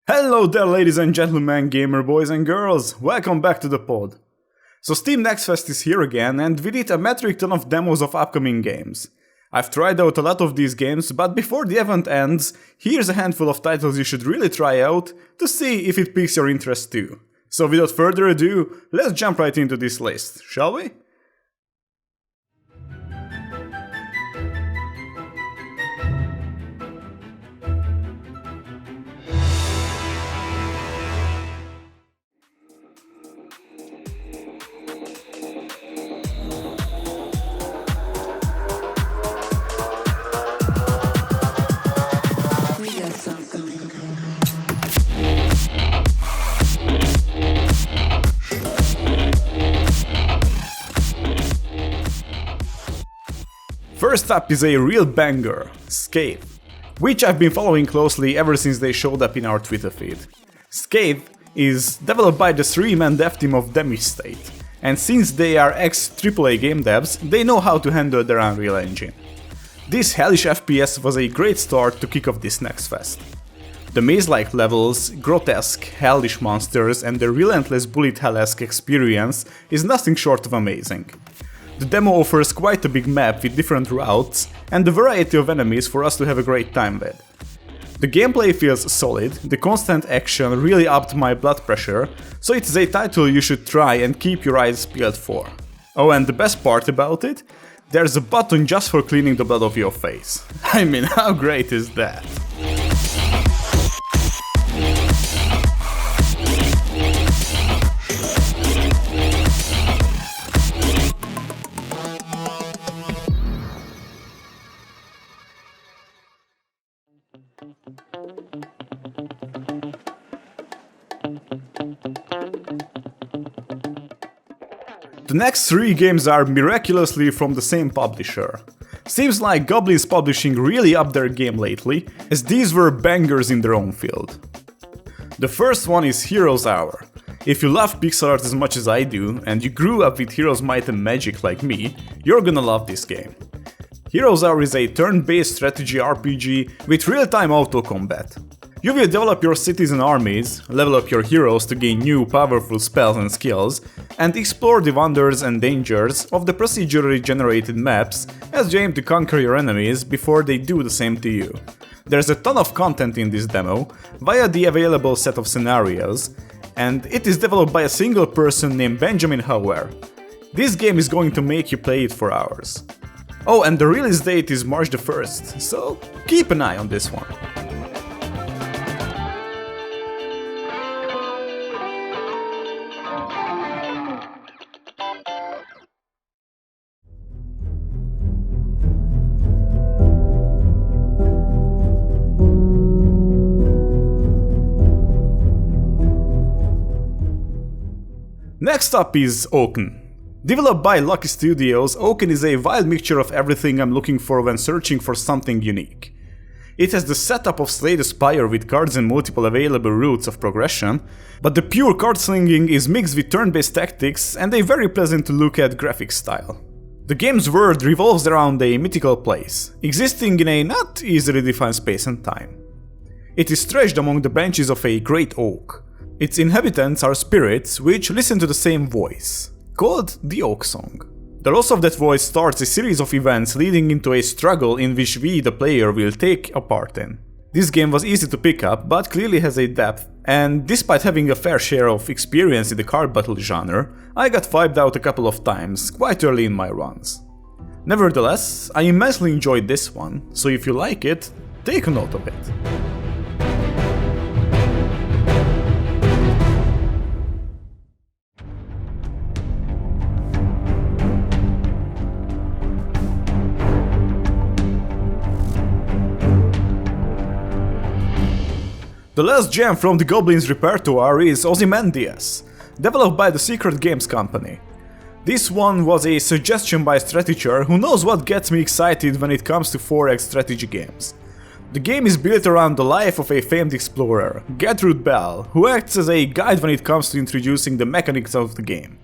Hello there, ladies and gentlemen, gamer boys and girls, welcome back to the pod. So Steam Next Fest is here again, and with it a metric ton of demos of upcoming games. I've tried out a lot of these games, but before the event ends, here's a handful of titles you should really try out to see if it piques your interest too. So without further ado, let's jump right into this list, shall we? First up is a real banger, Scathe, which I've been following closely ever since they showed up in our Twitter feed. Scathe is developed by the three-man dev team of State, and since they are ex-AAA game devs, they know how to handle their Unreal Engine. This hellish FPS was a great start to kick off this Next Fest. The maze-like levels, grotesque, hellish monsters, and the relentless bullet hell-esque experience is nothing short of amazing. The demo offers quite a big map with different routes and a variety of enemies for us to have a great time with. The gameplay feels solid, the constant action really upped my blood pressure, so it is a title you should try and keep your eyes peeled for. Oh, and the best part about it? There's a button just for cleaning the blood off your face. I mean, how great is that? The next three games are miraculously from the same publisher. Seems like Goblin's Publishing really upped their game lately, as these were bangers in their own field. The first one is Heroes Hour. If you love pixel art as much as I do, and you grew up with Heroes Might and Magic like me, you're gonna love this game. Heroes Hour is a turn-based strategy RPG with real-time auto combat. You will develop your cities and armies, level up your heroes to gain new powerful spells and skills, and explore the wonders and dangers of the procedurally generated maps as you aim to conquer your enemies before they do the same to you. There's a ton of content in this demo, via the available set of scenarios, and it is developed by a single person named Benjamin Hauer. This game is going to make you play it for hours. Oh, and the release date is March the 1st, so keep an eye on this one. Next up is Oaken. Developed by Lucky Studios, Oaken is a wild mixture of everything I'm looking for when searching for something unique. It has the setup of Slay the Spire with cards and multiple available routes of progression, but the pure card slinging is mixed with turn-based tactics and a very pleasant to look at graphics style. The game's world revolves around a mythical place, existing in a not easily defined space and time. It is stretched among the branches of a great oak. Its inhabitants are spirits which listen to the same voice, called the Oak Song. The loss of that voice starts a series of events leading into a struggle in which we, the player, will take a part in. This game was easy to pick up, but clearly has a depth, and despite having a fair share of experience in the card battle genre, I got vibed out a couple of times, quite early in my runs. Nevertheless, I immensely enjoyed this one, so if you like it, take a note of it. The last gem from the Goblin's repertoire is Ozymandias, developed by the Secret Games company. This one was a suggestion by a strateger who knows what gets me excited when it comes to 4X strategy games. The game is built around the life of a famed explorer, Gertrude Bell, who acts as a guide when it comes to introducing the mechanics of the game.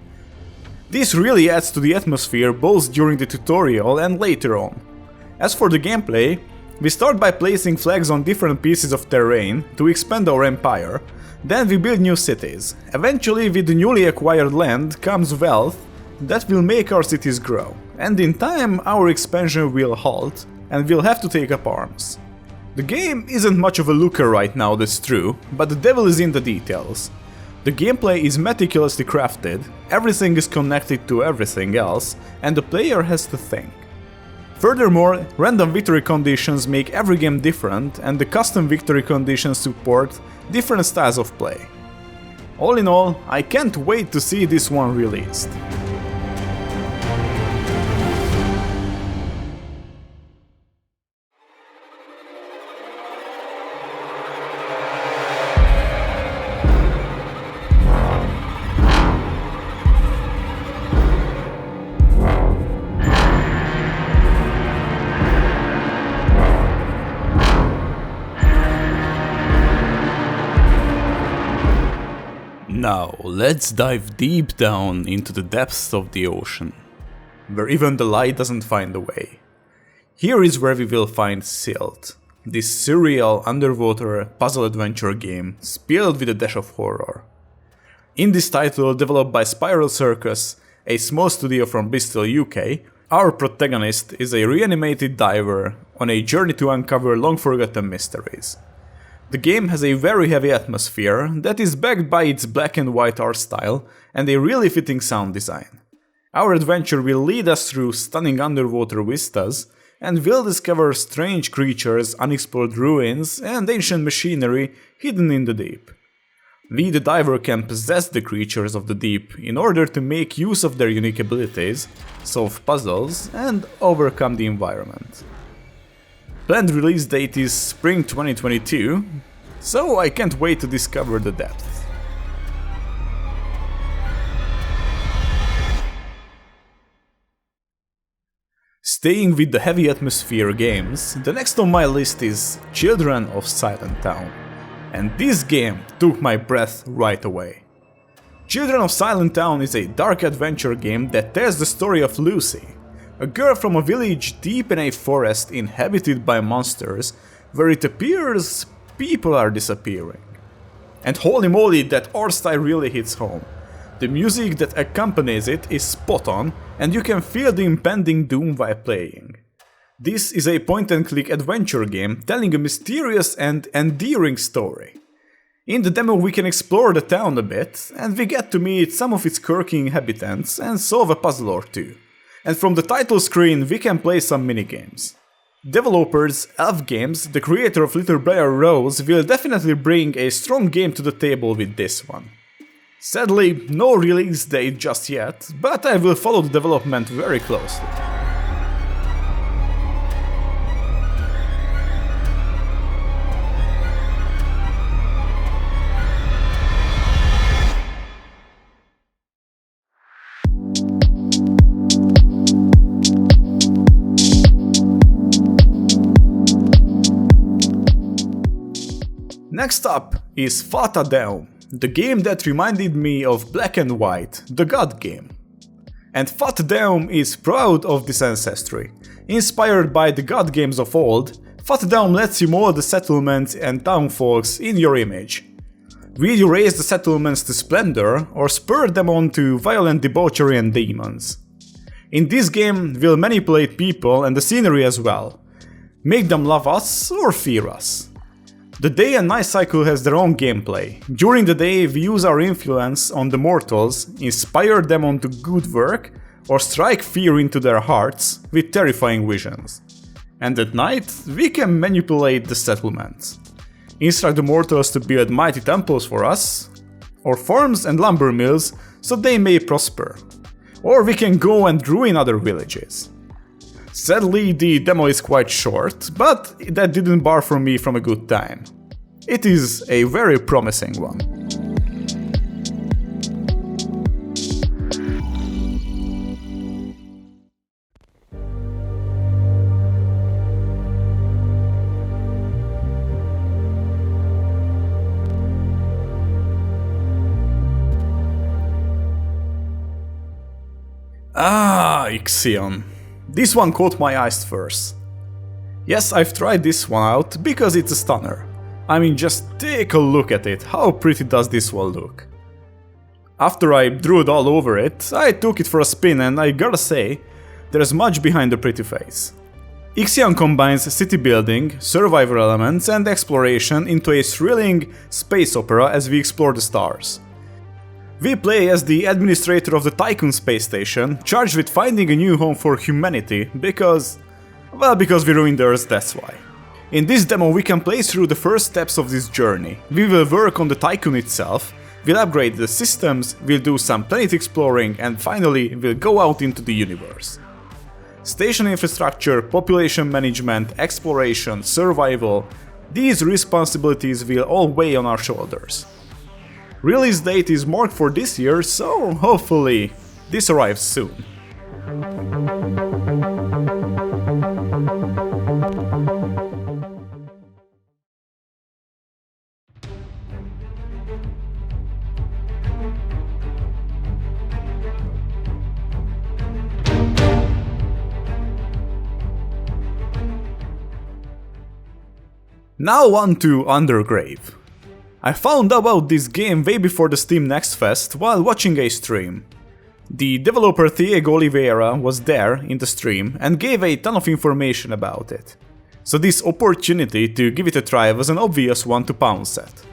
This really adds to the atmosphere both during the tutorial and later on. As for the gameplay, We start by placing flags on different pieces of terrain to expand our empire, then we build new cities. Eventually, with the newly acquired land comes wealth that will make our cities grow, and in time our expansion will halt and we'll have to take up arms. The game isn't much of a looker right now, that's true, but the devil is in the details. The gameplay is meticulously crafted, everything is connected to everything else, and the player has to think. Furthermore, random victory conditions make every game different, and the custom victory conditions support different styles of play. All in all, I can't wait to see this one released. Now, let's dive deep down into the depths of the ocean, where even the light doesn't find a way. Here is where we will find Silt, this surreal underwater puzzle adventure game spilled with a dash of horror. In this title, developed by Spiral Circus, a small studio from Bristol, UK, our protagonist is a reanimated diver on a journey to uncover long-forgotten mysteries. The game has a very heavy atmosphere that is backed by its black and white art style and a really fitting sound design. Our adventure will lead us through stunning underwater vistas and will discover strange creatures, unexplored ruins and ancient machinery hidden in the deep. We, the diver, can possess the creatures of the deep in order to make use of their unique abilities, solve puzzles and overcome the environment. Planned release date is spring 2022, so I can't wait to discover the depth. Staying with the heavy atmosphere games, the next on my list is Children of Silentown, and this game took my breath right away. Children of Silentown is a dark adventure game that tells the story of Lucy, a girl from a village deep in a forest inhabited by monsters, where it appears people are disappearing. And holy moly, that art style really hits home. The music that accompanies it is spot on, and you can feel the impending doom while playing. This is a point-and-click adventure game telling a mysterious and endearing story. In the demo we can explore the town a bit, and we get to meet some of its quirky inhabitants and solve a puzzle or two. And from the title screen we can play some minigames. Developers Elf Games, the creator of Little Briar Rose, will definitely bring a strong game to the table with this one. Sadly, no release date just yet, but I will follow the development very closely. Next up is Fata Deum, the game that reminded me of Black and White, the God game. And Fata Deum is proud of this ancestry. Inspired by the God games of old, Fata Deum lets you mold the settlements and townfolks in your image. Will you raise the settlements to splendor or spur them on to violent debauchery and demons? In this game, we'll manipulate people and the scenery as well. Make them love us or fear us. The day and night cycle has their own gameplay. During the day we use our influence on the mortals, inspire them onto good work, or strike fear into their hearts with terrifying visions. And at night we can manipulate the settlements. Instruct the mortals to build mighty temples for us, or farms and lumber mills so they may prosper. Or we can go and ruin other villages. Sadly, the demo is quite short, but that didn't bar for me from a good time. It is a very promising one. Ixion. This one caught my eyes first. Yes, I've tried this one out because it's a stunner. I mean, just take a look at it, how pretty does this wall look. After I drew it all over it, I took it for a spin and I gotta say, there's much behind the pretty face. Ixion combines city building, survivor elements and exploration into a thrilling space opera as we explore the stars. We play as the administrator of the Tycoon space station, charged with finding a new home for humanity because we ruined Earth, that's why. In this demo we can play through the first steps of this journey. We will work on the Tycoon itself, we'll upgrade the systems, we'll do some planet exploring and finally we'll go out into the universe. Station infrastructure, population management, exploration, survival, these responsibilities will all weigh on our shoulders. Release date is marked for this year, so hopefully this arrives soon. Now on to Undergrave. I found about this game way before the Steam Next Fest while watching a stream. The developer Diego Oliveira was there in the stream and gave a ton of information about it. So this opportunity to give it a try was an obvious one to pounce at.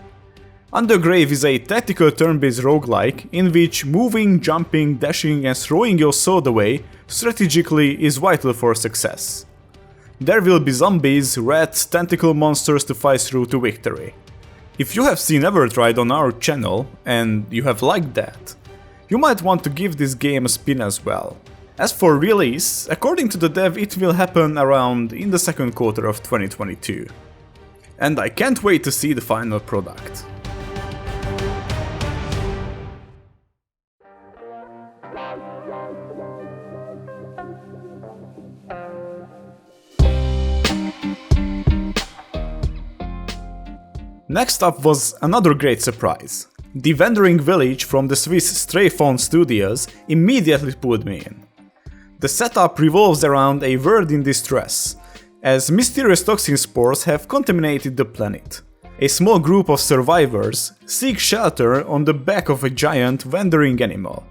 Undergrave is a tactical turn-based roguelike in which moving, jumping, dashing and throwing your sword away strategically is vital for success. There will be zombies, rats, tentacle monsters to fight through to victory. If you have seen Evertried on our channel and you have liked that, you might want to give this game a spin as well. As for release, according to the dev it will happen around in the second quarter of 2022. And I can't wait to see the final product. Next up was another great surprise. The Wandering Village from the Swiss Stray-Phone Studios immediately pulled me in. The setup revolves around a world in distress, as mysterious toxin spores have contaminated the planet. A small group of survivors seek shelter on the back of a giant wandering animal.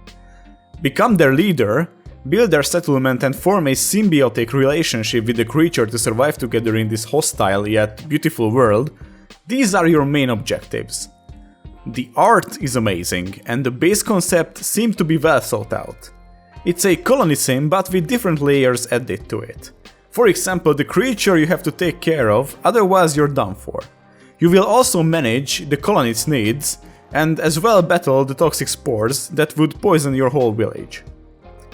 Become their leader, build their settlement and form a symbiotic relationship with the creature to survive together in this hostile yet beautiful world. These are your main objectives. The art is amazing and the base concept seems to be well thought out. It's a colony sim but with different layers added to it. For example, the creature you have to take care of, otherwise you're done for. You will also manage the colony's needs and as well battle the toxic spores that would poison your whole village.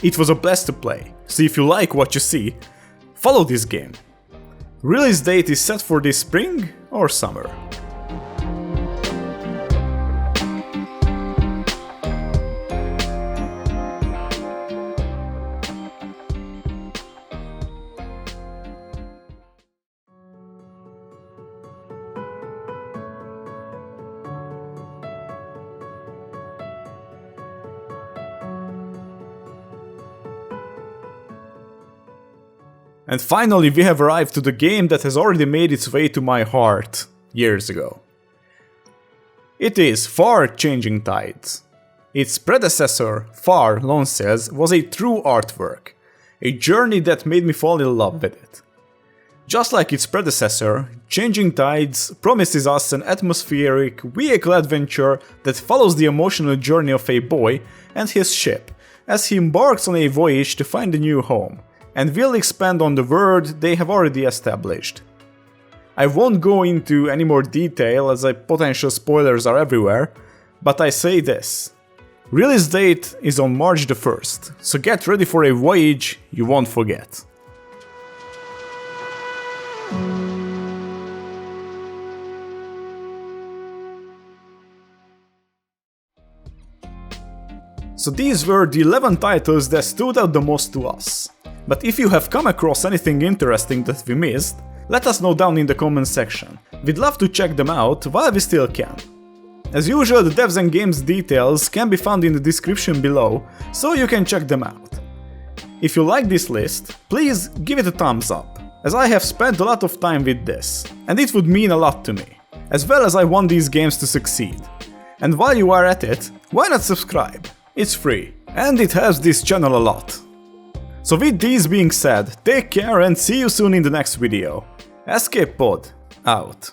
It was a blast to play, so if you like what you see, follow this game. Release date is set for this spring or summer. And finally we have arrived to the game that has already made its way to my heart years ago. It is Far Changing Tides. Its predecessor, Far Lone Sails, was a true artwork, a journey that made me fall in love with it. Just like its predecessor, Changing Tides promises us an atmospheric, vehicle adventure that follows the emotional journey of a boy and his ship as he embarks on a voyage to find a new home, and will expand on the world they have already established. I won't go into any more detail as potential spoilers are everywhere, but I say this. Release date is on March the 1st, so get ready for a voyage you won't forget. So these were the 11 titles that stood out the most to us. But if you have come across anything interesting that we missed, let us know down in the comment section. We'd love to check them out while we still can. As usual, the devs and games details can be found in the description below, so you can check them out. If you like this list, please give it a thumbs up. as I have spent a lot of time with this, and it would mean a lot to me, as well as I want these games to succeed. And while you are at it, why not subscribe? It's free, and it helps this channel a lot. So with these being said, take care and see you soon in the next video. Escape Pod, out.